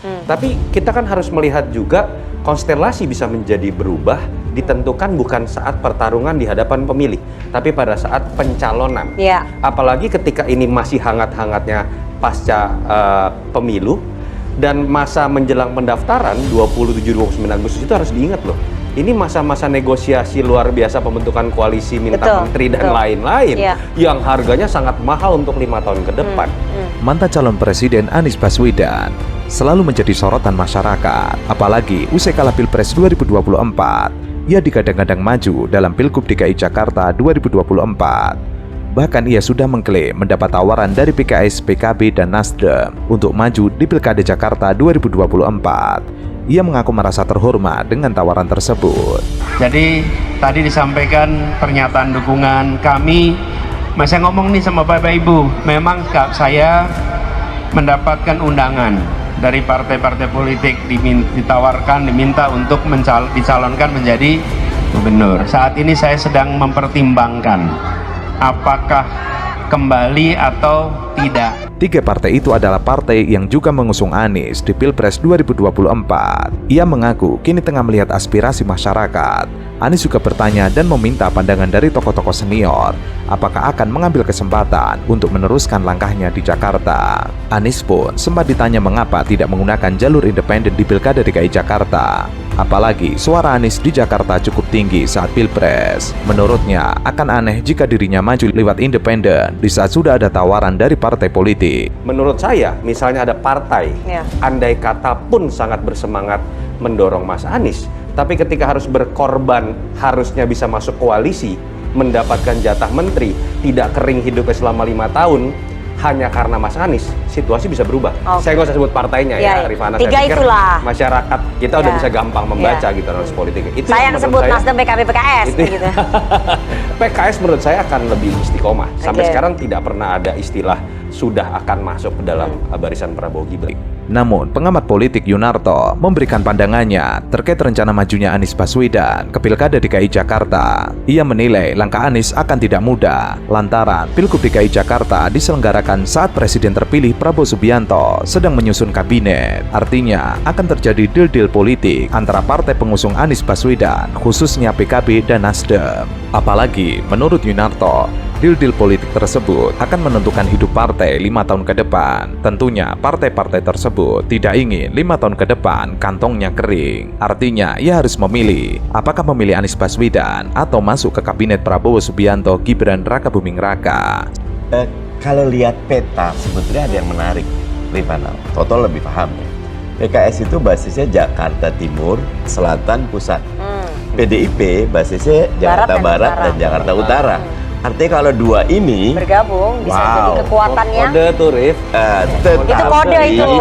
Tapi kita kan harus melihat juga konstelasi bisa menjadi berubah, ditentukan bukan saat pertarungan di hadapan pemilih, tapi pada saat pencalonan. Iya. Apalagi ketika ini masih hangat-hangatnya pasca pemilu, dan masa menjelang pendaftaran 27-29 Agustus itu harus diingat loh. Ini masa-masa negosiasi luar biasa pembentukan koalisi minta menteri dan lain-lain yang harganya sangat mahal untuk 5 tahun ke depan. Mantan calon presiden Anies Baswedan selalu menjadi sorotan masyarakat, apalagi usai kalah Pilpres 2024. Ia digadang-gadang maju dalam Pilgub DKI Jakarta 2024. Bahkan ia sudah mengklaim mendapat tawaran dari PKS, PKB, dan Nasdem untuk maju di Pilkada Jakarta 2024. Ia mengaku merasa terhormat dengan tawaran tersebut. Jadi tadi disampaikan pernyataan dukungan kami. Saya ngomong nih sama Bapak Ibu, memang saya mendapatkan undangan dari partai-partai politik, diminta untuk dicalonkan menjadi gubernur. Saat ini saya sedang mempertimbangkan apakah kembali atau tidak. 3 partai itu adalah partai yang juga mengusung Anies di Pilpres 2024. Ia mengaku kini tengah melihat aspirasi masyarakat. Anies juga bertanya dan meminta pandangan dari tokoh-tokoh senior, apakah akan mengambil kesempatan untuk meneruskan langkahnya di Jakarta. Anies pun sempat ditanya mengapa tidak menggunakan jalur independen di Pilkada DKI Jakarta. Apalagi suara Anies di Jakarta cukup tinggi saat Pilpres. Menurutnya, akan aneh jika dirinya maju lewat independen di saat sudah ada tawaran dari partai politik. Menurut saya, misalnya ada partai, andai kata pun sangat bersemangat mendorong Mas Anies, tapi ketika harus berkorban, harusnya bisa masuk koalisi, mendapatkan jatah menteri, tidak kering hidupnya selama 5 tahun, hanya karena Mas Anies, situasi bisa berubah. Saya nggak usah sebut partainya ya, Rifana. 3 itulah. Masyarakat kita udah bisa gampang membaca gitu analis politik. Itu saya yang sebut Nasdem, PKB, PKS. Gitu. PKS menurut saya akan lebih istiqomah. Sampai sekarang tidak pernah ada istilah sudah akan masuk ke dalam barisan Prabowo Gibran. Namun, pengamat politik Yunarto memberikan pandangannya terkait rencana majunya Anies Baswedan ke Pilkada DKI Jakarta. Ia menilai langkah Anies akan tidak mudah, lantaran Pilgub DKI Jakarta diselenggarakan saat Presiden terpilih Prabowo Subianto sedang menyusun kabinet. Artinya, akan terjadi deal-deal politik antara partai pengusung Anies Baswedan, khususnya PKB dan Nasdem. Apalagi, menurut Yunarto, deal-deal politik tersebut akan menentukan hidup partai 5 tahun ke depan. Tentunya partai-partai tersebut tidak ingin 5 tahun ke depan kantongnya kering. Artinya ia harus memilih apakah memilih Anies Baswedan atau masuk ke kabinet Prabowo Subianto Gibran Rakabuming Raka. Kalau lihat peta sebetulnya ada yang menarik, Rifana. Toto lebih paham ya. PKS itu basisnya Jakarta Timur, Selatan, Pusat. PDIP basisnya Jakarta Barat dan Jakarta Utara. Artinya kalau dua ini bergabung bisa jadi kekuatannya. Kode tuh, Rif. Itu kode itu.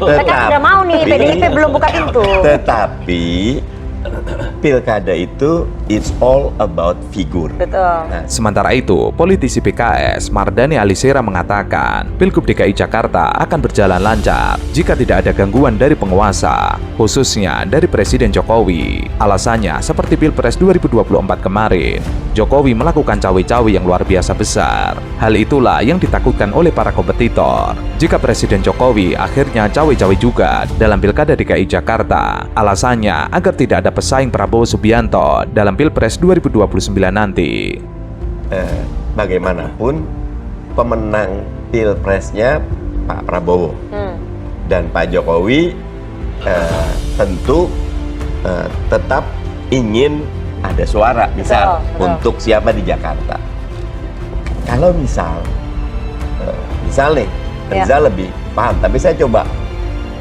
Mereka sudah mau nih, PDIP belum buka pintu. Tetapi pilkada itu it's all about figure. Betul. Sementara itu, politisi PKS Mardhani Alisera mengatakan Pilgub DKI Jakarta akan berjalan lancar jika tidak ada gangguan dari penguasa, khususnya dari Presiden Jokowi. Alasannya seperti Pilpres 2024 kemarin, Jokowi melakukan cawe-cawe yang luar biasa besar. Hal itulah yang ditakutkan oleh para kompetitor. Jika Presiden Jokowi akhirnya cawe-cawe juga dalam Pilkada DKI Jakarta, alasannya agar tidak ada pesaing Prabowo Subianto dalam Pilpres 2029 nanti. Bagaimanapun pemenang Pilpresnya Pak Prabowo dan Pak Jokowi tentu tetap ingin ada suara misal untuk siapa di Jakarta. Kalau misal nih Rizal lebih paham, tapi saya coba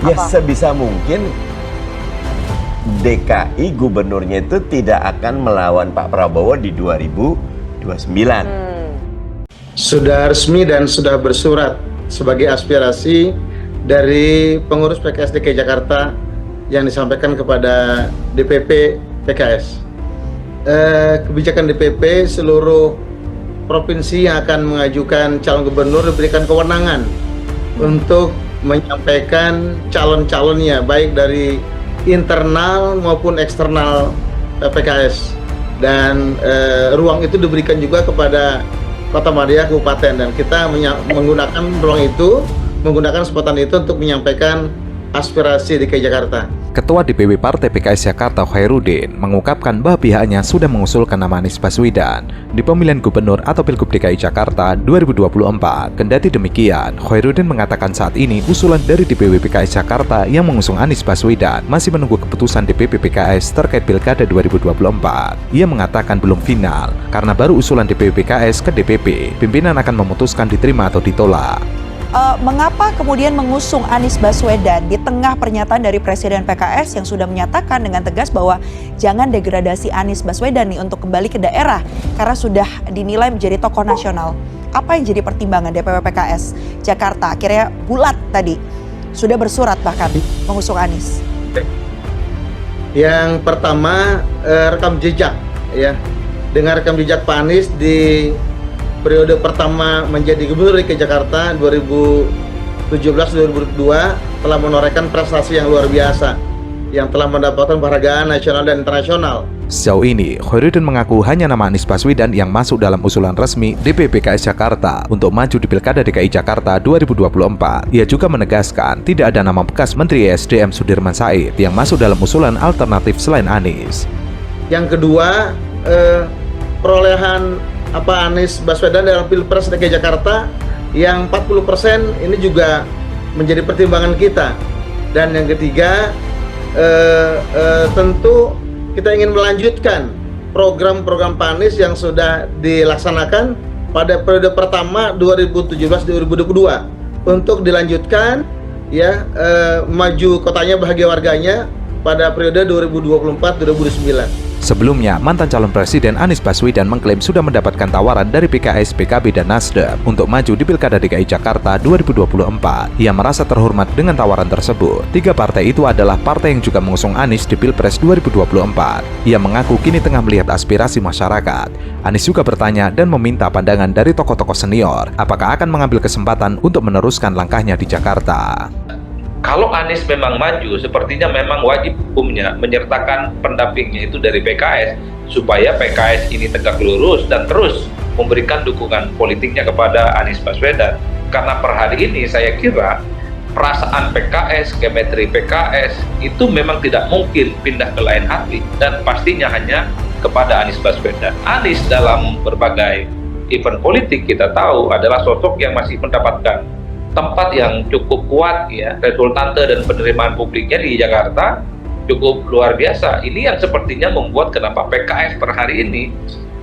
ya sebisa mungkin DKI gubernurnya itu tidak akan melawan Pak Prabowo di 2029. Sudah resmi dan sudah bersurat sebagai aspirasi dari pengurus PKS DKI Jakarta yang disampaikan kepada DPP PKS. Kebijakan DPP seluruh provinsi yang akan mengajukan calon gubernur diberikan kewenangan untuk menyampaikan calon-calonnya baik dari internal maupun eksternal PKS, dan ruang itu diberikan juga kepada Kota Madia Kabupaten, dan kita menggunakan ruang itu, menggunakan kesempatan itu untuk menyampaikan aspirasi DKI Jakarta. Ketua DPW Partai PKS Jakarta Khairuddin mengungkapkan bahwa pihaknya sudah mengusulkan nama Anies Baswedan di pemilihan gubernur atau Pilgub DKI Jakarta 2024. Kendati demikian, Khairuddin mengatakan saat ini usulan dari DPW PKS Jakarta yang mengusung Anies Baswedan masih menunggu keputusan DPP PKS terkait Pilkada 2024. Ia mengatakan belum final karena baru usulan DPW PKS ke DPP. Pimpinan akan memutuskan diterima atau ditolak. Mengapa kemudian mengusung Anies Baswedan di tengah pernyataan dari Presiden PKS yang sudah menyatakan dengan tegas bahwa jangan degradasi Anies Baswedan nih untuk kembali ke daerah karena sudah dinilai menjadi tokoh nasional. Apa yang jadi pertimbangan DPW PKS Jakarta? Akhirnya bulat tadi, sudah bersurat bahkan mengusung Anies. Yang pertama, rekam jejak ya. Dengan rekam jejak Pak Anies di periode pertama menjadi Gubernur DKI Jakarta 2017-2022 telah menorehkan prestasi yang luar biasa yang telah mendapatkan penghargaan nasional dan internasional. Sejauh ini, Khairuddin mengaku hanya nama Anies Baswedan yang masuk dalam usulan resmi DPP PKS Jakarta untuk maju di Pilkada DKI Jakarta 2024. Ia juga menegaskan tidak ada nama bekas Menteri ESDM Sudirman Said yang masuk dalam usulan alternatif selain Anies. Yang kedua, perolehan Anies Baswedan dalam Pilpres DKI Jakarta yang 40% ini juga menjadi pertimbangan kita. Dan yang ketiga, tentu kita ingin melanjutkan program-program Pak Anies yang sudah dilaksanakan pada periode pertama 2017-2022 untuk dilanjutkan ya, maju kotanya bahagia warganya pada periode 2024-2029. Sebelumnya, mantan calon presiden Anies Baswedan mengklaim sudah mendapatkan tawaran dari PKS, PKB, dan Nasdem untuk maju di Pilkada DKI Jakarta 2024. Ia merasa terhormat dengan tawaran tersebut. Tiga partai itu adalah partai yang juga mengusung Anies di Pilpres 2024. Ia mengaku kini tengah melihat aspirasi masyarakat. Anies juga bertanya dan meminta pandangan dari tokoh-tokoh senior, apakah akan mengambil kesempatan untuk meneruskan langkahnya di Jakarta. Kalau Anies memang maju, sepertinya memang wajib hukumnya menyertakan pendampingnya itu dari PKS, supaya PKS ini tegak lurus dan terus memberikan dukungan politiknya kepada Anies Baswedan. Karena per hari ini saya kira perasaan PKS, chemistry PKS itu memang tidak mungkin pindah ke lain hati, dan pastinya hanya kepada Anies Baswedan. Anies dalam berbagai event politik kita tahu adalah sosok yang masih mendapatkan tempat yang cukup kuat ya, resultante dan penerimaan publiknya di Jakarta cukup luar biasa. Ini yang sepertinya membuat kenapa PKS per hari ini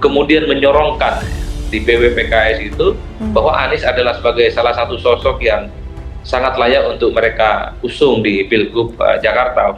kemudian menyorongkan di DPW PKS itu bahwa Anies adalah sebagai salah satu sosok yang sangat layak untuk mereka usung di Pilgub Jakarta,